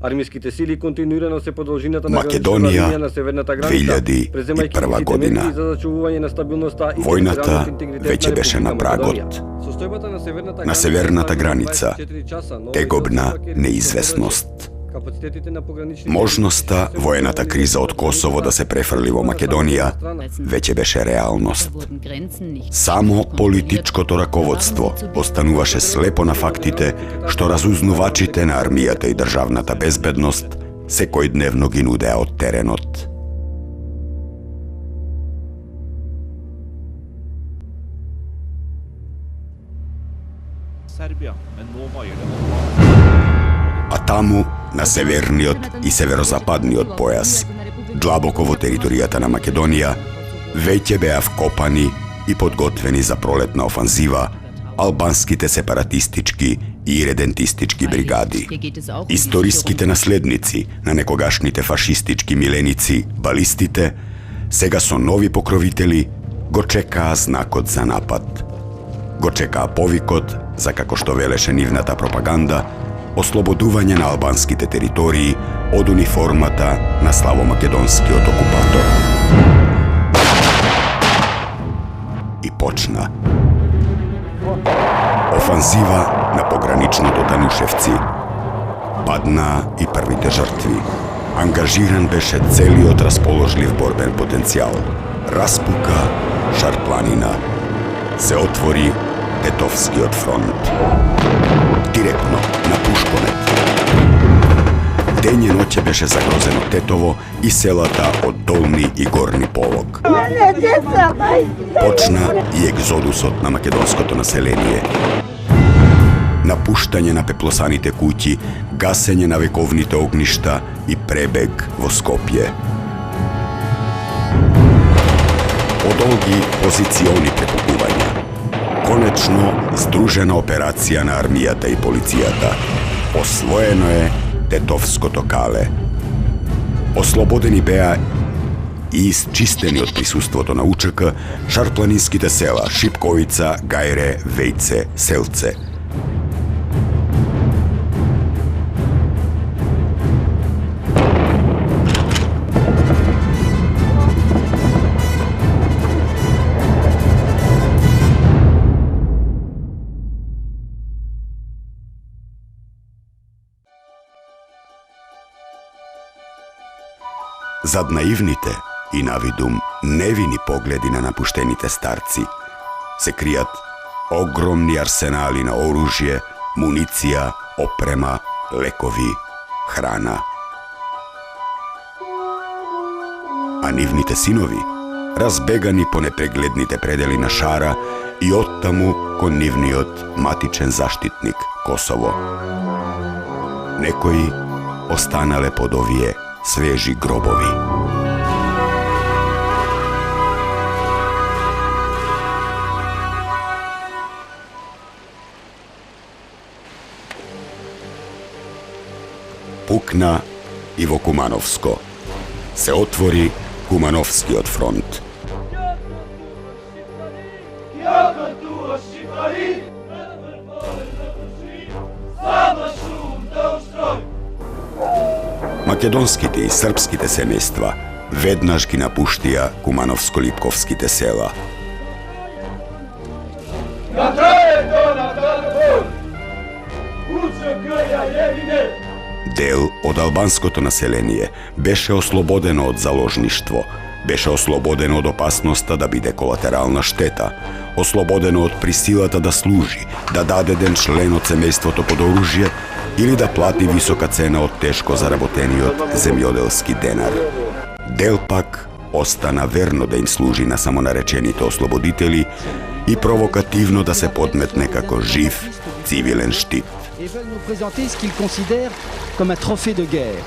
Армиските сили континуирано се под должината на Македонија, граничната линија на северната граница, 2001 година. за зачувување на стабилноста и Војната интегритет веќе беше на прагот. На северната граница тегобна неизвестност. Можноста воената криза од Косово да се префрли во Македонија веќе беше реалност. Само политичкото раководство остануваше слепо на фактите што разузнавачите на армијата и државната безбедност секојдневно ги нудеа од теренот. А таму, на северниот и северозападниот појас, длабоко во територијата на Македонија, веќе беа вкопани и подготвени за пролетна офанзива албанските сепаратистички и редентистички бригади. Историските наследници на некогашните фашистички миленици, балистите, сега со нови покровители го чекаа знакот за напад. Го чекаа повикот за, како што велеше нивната пропаганда, ослободување на албанските територии од униформата на славомакедонскиот окупатор. И почна офанзива на пограничното Танушевци. Паднаа и првите жртви. Ангажиран беше целиот расположлив борбен потенцијал. Распука Шарпланина. Се отвори Тетовскиот фронт. Директно на Пушконет. Дење ноќе беше загрозено Тетово и селата од Долни и Горни Полог. Почна и екзодусот на македонското население. Напуштање на пеплосаните куќи, гасење на вековните огништа и пребег во Скопје. Подолги позициони прекупувања. Конечно, здружена операција на армијата и полицијата. Освоено е Тетовското кале. Ослободени беа и исчистени од присуството на УЧК шарпланинските села Шипковица, Гајре, Вејце, Селце. Зад наивните и навидум невини погледи на напуштените старци се кријат огромни арсенали на оружје, муниција, опрема, лекови, храна. А нивните синови, разбегани по непрегледните предели на шара и оттаму кон нивниот матичен заштитник Косово. Некои останале под овие свежи гробови. Пукна и во Кумановско. Се отвори Кумановскиот фронт. Македонските и српските семејства веднаш ги напуштија Кумановско-Липковските села. Дел од албанското население беше ослободено од заложништво, беше ослободено од опасноста да биде колатерална штета, ослободено од присилата да служи, да даде ден член од семејството под оружје или да плати висока цена од тешко заработениот земјоделски денар. Дел пак остана верно да им служи на самонаречените ослободители и провокативно да се подметне како жив цивилен штит. Et veulent nous présenter ce qu'ils considèrent comme un trophée de guerre.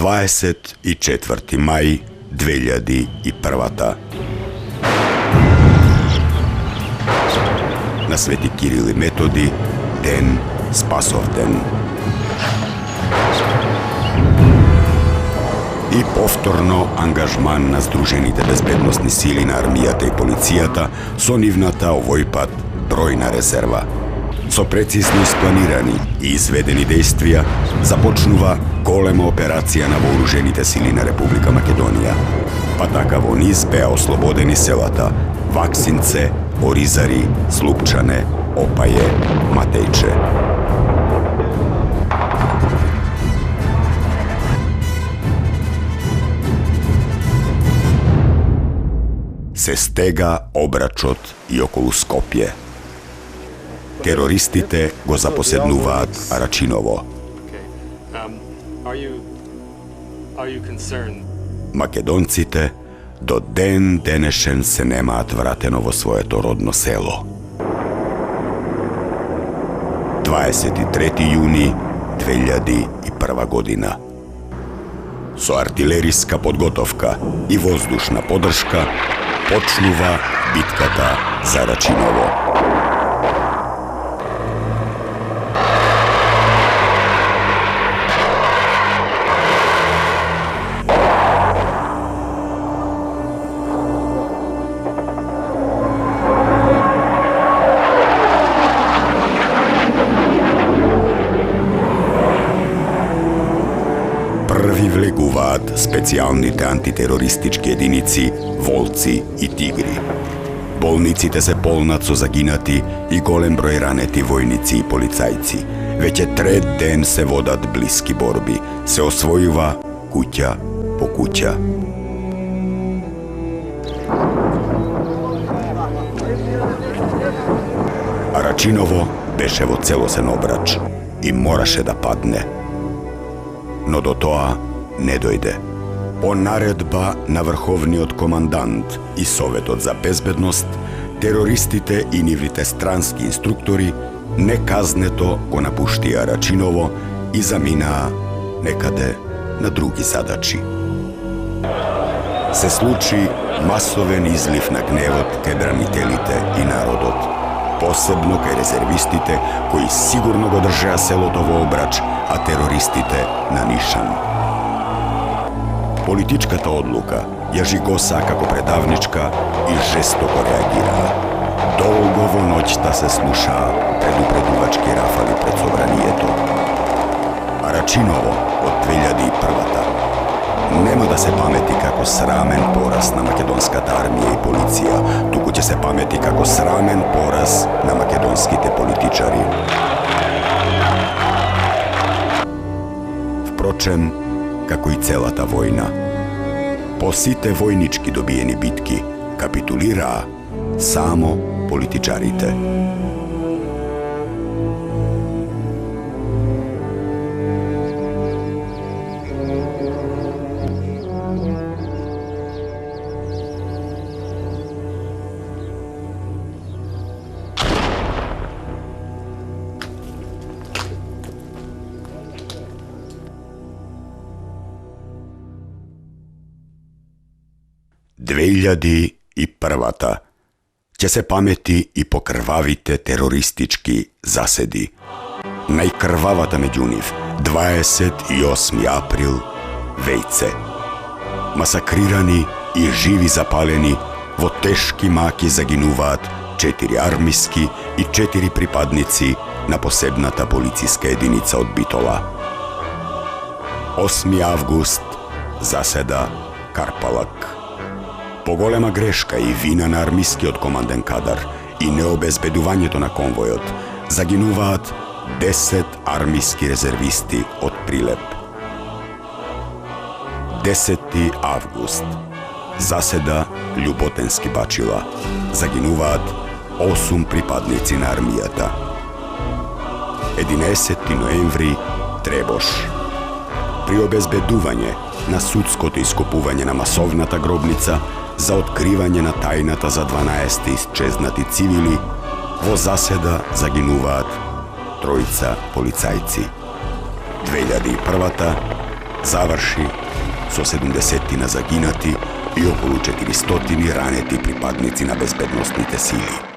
24. maj 2001. Na Sveti Kiril i Metodi, den Spasovden. I повторно ангажман на Здружените безбедносни сили на армијата и полицијата со нивната овој пат бројна резерва. Со прецизно испланирани и изведени дејствија започнува голема операција на вооружените сили на Република Македонија. Па така во низ беа ослободени селата Ваксинце, Оризари, Слупчане, Опаје, Матејче. Се стега обрачот и околу Скопје. Терористите го запоседнуваат Арачиново. Македонците до ден денешен се немаат вратено во своето родно село. 23. јуни 2001 година. Со артилериска подготовка и воздушна подршка почнува битката за Арачиново. Први влегуваат специјалните антитерористички единици Волци и Тигри. Болниците се полнат со загинати и голем број ранети војници и полицајци. Веќе трет ден се водат блиски борби. Се освојува куќа по куќа. Арачиново беше во целосен обрач и мораше да падне. Но до тоа не дојде. По наредба на врховниот командант и Советот за безбедност, терористите и нивните странски инструктори неказнето го напуштија Арачиново и заминаа некаде на други задачи. Се случи масовен излив на гневот кај бранителите и народот, посебно кај резервистите кои сигурно го држеа селото во обрач, а терористите на нишан. Политичката одлука ја жигоса како предавничка и жестоко реагираа. Долго во ноќта се слушаа предупредувачки рафали пред собранието. Арачиново од 2001-та нема да се памети како срамен пораз на македонската армија и полиција, туку ќе се памети како срамен пораз на македонските политичари. Впрочем, како и целата војна, по сите војнички добиени битки капитулираа само политичарите. И првата ќе се памети и по крвавите терористички заседи. Најкрвавата меѓу нив 28 април Вејце. Масакрирани и живи запалени, во тешки маки загинуваат 4 армиски и 4 припадници на посебната полициска единица од Битола. 8 август заседа Карпалак. Поголема грешка и вина на армискиот команден кадар и необезбедувањето на конвојот загинуваат 10 армиски резервисти од Прилеп. 10 август заседа Љуботенски Бачила. Загинуваат 8 припадници на армијата. 11 ноември Требош. При обезбедување на судското ископување на масовната гробница за откривање на тајната за 12 исчезнати цивили, во заседа загинуваат 3 полицајци. 2001-та završi so 70 zaginati i okolo 400 raneti pripadnici na bezbednostните sili.